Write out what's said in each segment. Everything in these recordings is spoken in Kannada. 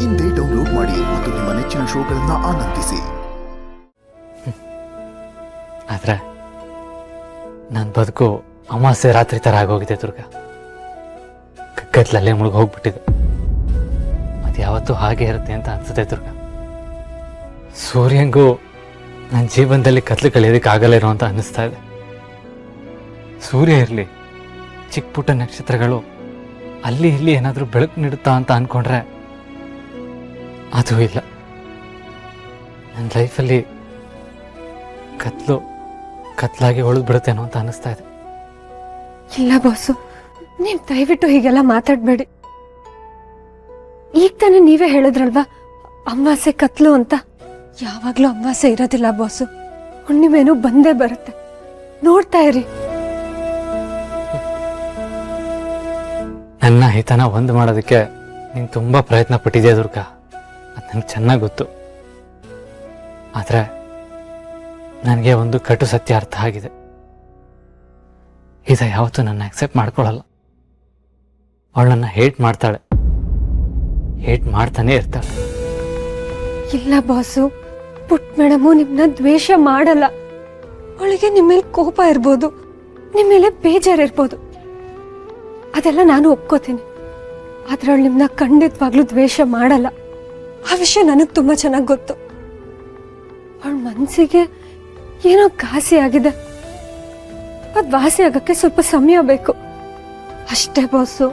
ಇಂದೇ ಡೌನ್ಲೋಡ್ ಮಾಡಿ ಮತ್ತು ನಿಮ್ಮ ನೆಚ್ಚಿನ ಶೋಗಳನ್ನ ಆನಂದಿಸಿ. ಆದ್ರೆ ನನ್ನ ಬದುಕು ಅಮಾವಾಸ್ಯೆ ರಾತ್ರಿ ಥರ ಆಗೋಗಿದೆ ದುರ್ಗಾ. ಕತ್ಲಲ್ಲೇ ಮುಳುಗಿ ಹೋಗ್ಬಿಟ್ಟಿದೆ. ಅದು ಯಾವತ್ತೂ ಹಾಗೆ ಇರುತ್ತೆ ಅಂತ ಅನ್ಸುತ್ತೆ ದುರ್ಗಾ. ಸೂರ್ಯಂಗೂ ನನ್ನ ಜೀವನದಲ್ಲಿ ಕತ್ಲು ಕಳೆಯೋದಕ್ಕಾಗಲ್ಲ ಇರೋ ಅಂತ ಅನ್ನಿಸ್ತಾ ಇದೆ. ಸೂರ್ಯ ಇರಲಿ, ಚಿಕ್ಕ ಪುಟ್ಟ ನಕ್ಷತ್ರಗಳು ಅಲ್ಲಿ ಇಲ್ಲಿ ಏನಾದರೂ ಬೆಳಕು ನೀಡುತ್ತಾ ಅಂತ ಅಂದ್ಕೊಂಡ್ರೆ ಅದು ಇಲ್ಲ. ನನ್ನ ಲೈಫಲ್ಲಿ ಕತ್ಲಾಗಿ ಉಳಿದು ಬಿಡುತ್ತೇನೋ ಅಂತ ಅನ್ನಿಸ್ತಾ ಇದೆ. ಇಲ್ಲ ಬಾಸು, ನೀವು ದಯವಿಟ್ಟು ಹೀಗೆಲ್ಲ ಮಾತಾಡಬೇಡಿ. ಈಗ ತಾನೇ ನೀವೇ ಹೇಳಿದ್ರಲ್ವಾ ಅಮಾವಾಸ್ಯೆ ಕತ್ಲು ಅಂತ. ಯಾವಾಗಲೂ ಅಮಾವಾಸ್ಯೆ ಇರೋದಿಲ್ಲ ಬಾಸು, ಹುಣ್ಣಿಮೆನೂ ಬಂದೇ ಬರುತ್ತೆ. ನೋಡ್ತಾ ಇರಿ. ನನ್ನ ಹಿತನ ಒಂದು ಮಾಡೋದಕ್ಕೆ ನೀನು ತುಂಬ ಪ್ರಯತ್ನ ಪಟ್ಟಿದ್ಯಾ ದುರ್ಗಾ, ಅದು ನನಗೆ ಚೆನ್ನಾಗಿ ಗೊತ್ತು. ಆದರೆ ನನಗೆ ಒಂದು ಕಟು ಸತ್ಯ ಅರ್ಥ ಆಗಿದೆ. ಇದ ಯಾವತ್ತೂ ನನ್ನ ಆಕ್ಸೆಪ್ಟ್ ಮಾಡ್ಕೊಳ್ಳಲ್ಲ. ಅವಳು ನನ್ನ ಹೇಟ್ ಮಾಡ್ತಾಳೆ, ಹೇಟ್ ಮಾಡ್ತಾನೆ ಇರ್ತಾಳೆ. ಇಲ್ಲ ಬಾಸು, ಪುಟ್ ಮೇಡಮು ನಿಮ್ಮನ್ನ ದ್ವೇಷ ಮಾಡಲ್ಲ. ಅವಳಿಗೆ ನಿಮ್ಮ ಮೇಲೆ ಕೋಪ ಇರ್ಬೋದು, ನಿಮ್ಮ ಮೇಲೆ ಬೇಜಾರಿರ್ಬೋದು, ಅದೆಲ್ಲ ನಾನು ಒಪ್ಕೋತೀನಿ. ಆದ್ರೆ ಅವಳು ನಿಮ್ಮನ್ನ ಖಂಡಿತವಾಗ್ಲೂ ದ್ವೇಷ ಮಾಡಲ್ಲ. ಆ ವಿಷಯ ನನಗೆ ತುಂಬ ಚೆನ್ನಾಗಿ ಗೊತ್ತು. ಅವಳ ಮನಸ್ಸಿಗೆ ಏನೋ ಘಾಸಿ ಆಗಿದೆ. ಅದು ವಾಸಿ ಆಗಕ್ಕೆ ಸ್ವಲ್ಪ ಸಮಯ ಬೇಕು ಅಷ್ಟೇ ಬಾಸು.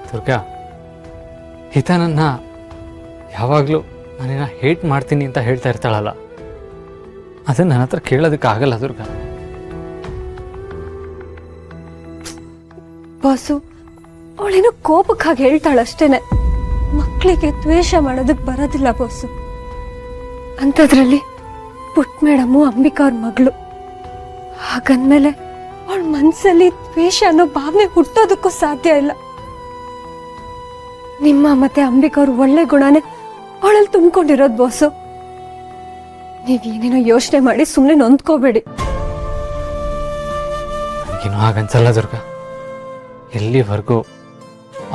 ದುರ್ಗಾ, ಹಿತ ನನ್ನ ಯಾವಾಗಲೂ ನಾನೇನ ಹೇಟ್ ಮಾಡ್ತೀನಿ ಅಂತ ಹೇಳ್ತಾ ಇರ್ತಾಳಲ್ಲ, ಅದನ್ನ ನನ್ನ ಹತ್ರ ಕೇಳೋದಕ್ಕಾಗಲ್ಲ ದುರ್ಗಾ. ಬಾಸು, ಅವಳೇನೋ ಕೋಪಕ್ಕಾಗಿ ಹೇಳ್ತಾಳಷ್ಟೇನೆ. ಮಕ್ಕಳಿಗೆ ದ್ವೇಷ ಮಾಡೋದಕ್ಕೆ ಬರೋದಿಲ್ಲ ಬಾಸು. ಅಂಥದ್ರಲ್ಲಿ ಪುಟ್ ಮೇಡಮು ಅಂಬಿಕಾ ಅವ್ರ ಮಗಳು. ಹಾಗಂದ್ಮೇಲೆ ಅವಳ ಮನಸ್ಸಲ್ಲಿ ದ್ವೇಷ ಅನ್ನೋ ಭಾವನೆ ಹುಟ್ಟೋದಕ್ಕೂ ಸಾಧ್ಯ ಇಲ್ಲ. ನಿಮ್ಮ ಮತ್ತೆ ಅಂಬಿಕಾ ಅವ್ರ ಒಳ್ಳೆ ಗುಣನೇ ಅವಳಲ್ಲಿ ತುಂಬಿಕೊಂಡಿರೋದು ಬಾಸು. ನೀವೇನೇನೋ ಯೋಚನೆ ಮಾಡಿ ಸುಮ್ಮನೆ ನೊಂದ್ಕೋಬೇಡಿ. ನನಗೇನು ಹಾಗನ್ಸಲ್ಲ ದುರ್ಗಾ. ಎಲ್ಲಿವರೆಗೂ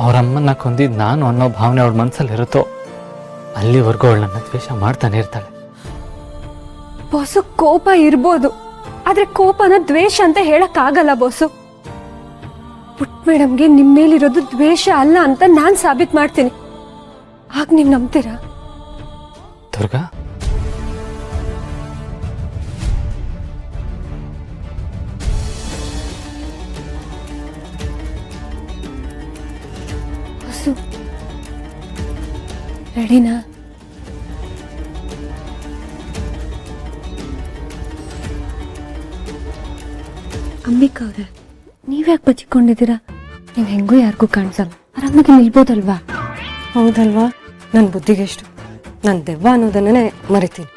ಅವರಮ್ಮನ್ನ ಕೊಂದಿದ್ದು ನಾನು ಅನ್ನೋ ಭಾವನೆ ಅವಳ ಮನಸ್ಸಲ್ಲಿ ಇರುತ್ತೋ ಅಲ್ಲಿವರೆಗೂ ಅವಳು ನನ್ನ ದ್ವೇಷ ಮಾಡ್ತಾನೆ ಇರ್ತಾಳೆ. ಬಾಸು, ಕೋಪ ಇರ್ಬೋದು, ಆದ್ರೆ ಕೋಪನ ದ್ವೇಷ ಅಂತ ಹೇಳಕ್ ಆಗಲ್ಲ ಬಾಸು. ಪುಟ್ ಮೇಡಮ್ಗೆ ನಿಮ್ಮ ಮೇಲಿರೋದು ದ್ವೇಷ ಅಲ್ಲ ಅಂತ ನಾನ್ ಸಾಬೀತ್ ಮಾಡ್ತೀನಿ. ಆಗ ನೀವು ನಂಬ್ತೀರಾ? ದುರ್ಗಾ, ಬಾಸು, ರೆಡಿನಾ? ಅಂಬಿಕಾ ಅವ್ರೆ, ನೀವ್ಯಾಕೆ ಬಚ್ಚಿಕೊಂಡಿದ್ದೀರಾ? ನೀವು ಹೆಂಗೂ ಯಾರಿಗೂ ಕಾಣಿಸಲ್ಲ, ಆರಾಮಾಗಿ ನಿಲ್ಬೋದಲ್ವಾ? ಹೌದಲ್ವಾ? ನನ್ನ ಬುದ್ಧಿಗೆಷ್ಟು, ನನ್ನ ದೆವ್ವ ಅನ್ನೋದನ್ನೇ ಮರಿತೀನಿ.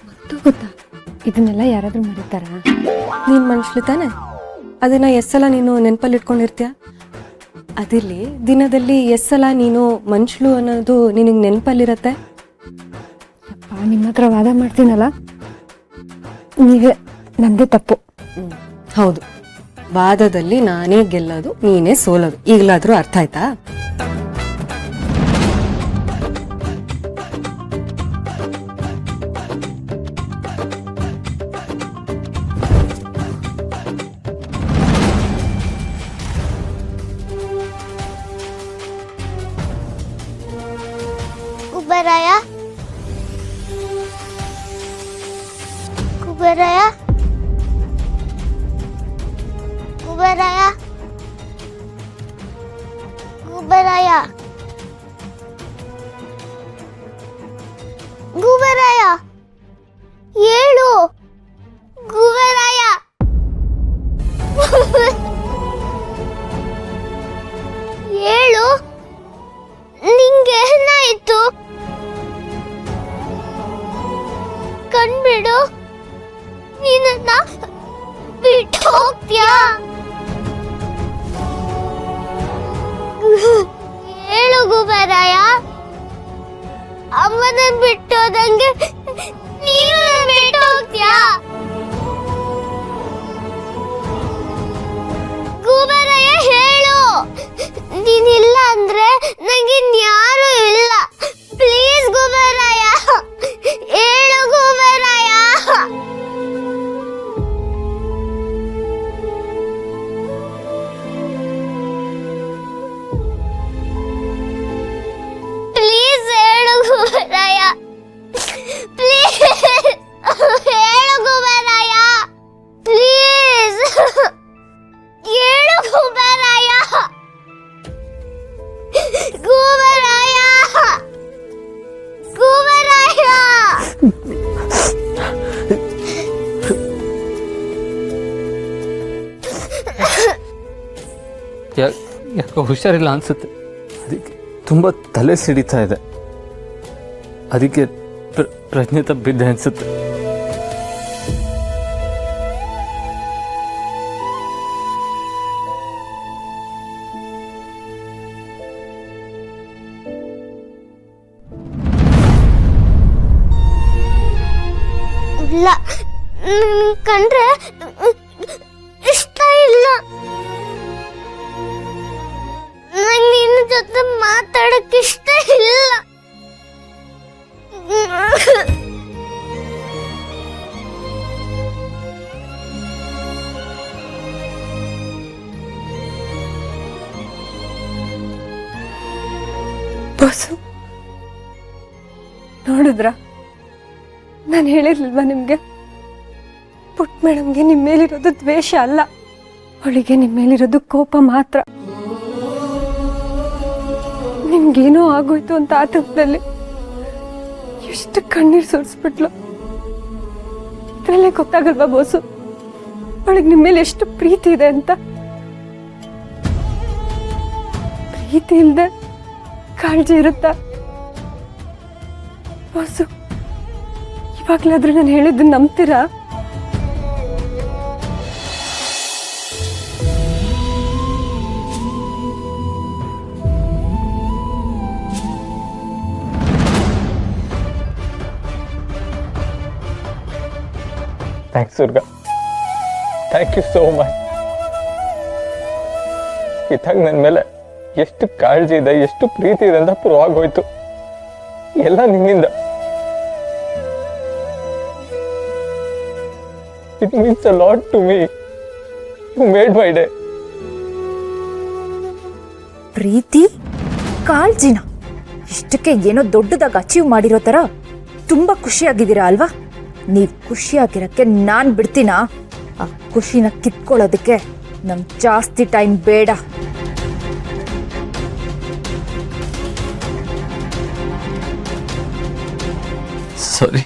ಮತ್ತು ಗೊತ್ತಾ, ಇದನ್ನೆಲ್ಲ ಯಾರಾದ್ರೂ ಮರೀತಾರಾ? ನೀನು ಮನುಷ್ಯಳು ತಾನೆ, ಅದನ್ನ ಎಸ್ಸಲ ನೀನು ನೆನಪಲ್ಲಿ ಇಟ್ಕೊಂಡಿರ್ತೀಯ. ಅದಿರ್ಲಿ, ದಿನದಲ್ಲಿ ಎಸ್ಸಲ ನೀನು ಮನುಷ್ಯಳು ಅನ್ನೋದು ನಿನಗೆ ನೆನಪಲ್ಲಿರತ್ತೆ? ಯಪ್ಪ, ನಿಮ್ಮ ಹತ್ರ ವಾದ ಮಾಡ್ತೀನಲ್ಲ, ನೀವೇ ನಂದೇ ತಪ್ಪು. ಹೌದು, ವಾದದಲ್ಲಿ ನಾನೇ ಗೆಲ್ಲೋದು, ನೀನೇ ಸೋಲೋದು. ಈಗಲಾದ್ರೂ ಅರ್ಥ ಆಯ್ತಾ? ಕುಬೇರಾಯ, ಕುಬೇರಾಯ, ಕುಬೇರಾಯ, ಕುಬೇರಾಯ, ಕುಬೇರಾಯ, ಏಳು ಕುಬೇರಾಯ. ಏಳು, ನಿಂಗೇನಾಯ್ತು? ಕಣ್ಬಿಡು, ನೀನನ್ನ ಬಿಟ್ಟು ಹೋಗ್ತೀಯಾ? ಯಾಕೋ ಹುಷಾರಿಲ್ಲ ಅನಿಸುತ್ತೆ. ಅದಕ್ಕೆ ತುಂಬ ತಲೆ ಸಿಡಿತಾ ಇದೆ. ಅದಕ್ಕೆ ಪ್ರಜ್ಞೆ ತಪ್ಪಿದ್ದೆ ಅನಿಸುತ್ತೆ. ಇಲ್ಲ, ನಿನ್ ಕಂಡ್ರೆ ಇಷ್ಟ ಇಲ್ಲ. ನಂಗೆ ನಿನ್ನ ಜೊತೆ ಮಾತಾಡಕ್ ಇಷ್ಟ ಇಲ್ಲ. ಬಾಸು, ನೋಡಿದ್ರ, ನಾನು ಹೇಳಿರ್ಲಿಲ್ವಾ ನಿಮ್ಗೆ? ಪುಟ್ ಮೇಡಮ್ಗೆ ನಿಮ್ಮ ಮೇಲಿರೋದು ದ್ವೇಷ ಅಲ್ಲ, ಅವಳಿಗೆ ನಿಮ್ಮ ಮೇಲಿರೋದು ಕೋಪ ಮಾತ್ರ. ನಿಮ್ಗೇನೋ ಆಗೋಯ್ತು ಅಂತ ಆತಂಕದಲ್ಲಿ ಎಷ್ಟು ಕಣ್ಣೀರು ಸುರಿಸ್ಬಿಟ್ಲು. ಇದ್ರಲ್ಲೇ ಗೊತ್ತಾಗಲ್ವಾ ಬೋಸು ಅವಳಿಗೆ ನಿಮ್ಮ ಮೇಲೆ ಎಷ್ಟು ಪ್ರೀತಿ ಇದೆ ಅಂತ? ಪ್ರೀತಿ ಇಲ್ದೆ ಕಾಳಜಿ ಇರುತ್ತಾ ಬೋಸು? ಇವಾಗ್ಲಾದ್ರೂ ನಾನು ಹೇಳಿದ್ದು ನಂಬ್ತೀರಾ? Thanks Durga, thank you so much. ಇತ್ತಾಗ ನನ್ನ ಮೇಲೆ ಎಷ್ಟು ಕಾಳಜಿ ಇದೆ, ಎಷ್ಟು ಪ್ರೀತಿ ಇದೆ ಅಂತ ಪ್ರೂವ್ ಆಗೋಯ್ತು. ಎಲ್ಲ ನಿನ್ನಿಂದ. It means a lot to me. You made my day. ಪ್ರೀತಿ, ಕಾಳಜಿನ ಇಷ್ಟಕ್ಕೆ ಏನೋ ದೊಡ್ಡದಾಗಿ ಅಚೀವ್ ಮಾಡಿರೋ ಥರ ತುಂಬ ಖುಷಿಯಾಗಿದ್ದೀರಾ ಅಲ್ವಾ? ನೀವು ಖುಷಿಯಾಗಿರೋಕ್ಕೆ ನಾನು ಬಿಡ್ತೀನಾ? ಆ ಖುಷಿನ ಕಿತ್ಕೊಳ್ಳೋದಕ್ಕೆ ನಮ್ಗೆ ಜಾಸ್ತಿ ಟೈಮ್ ಬೇಡ. ಸಾರಿ.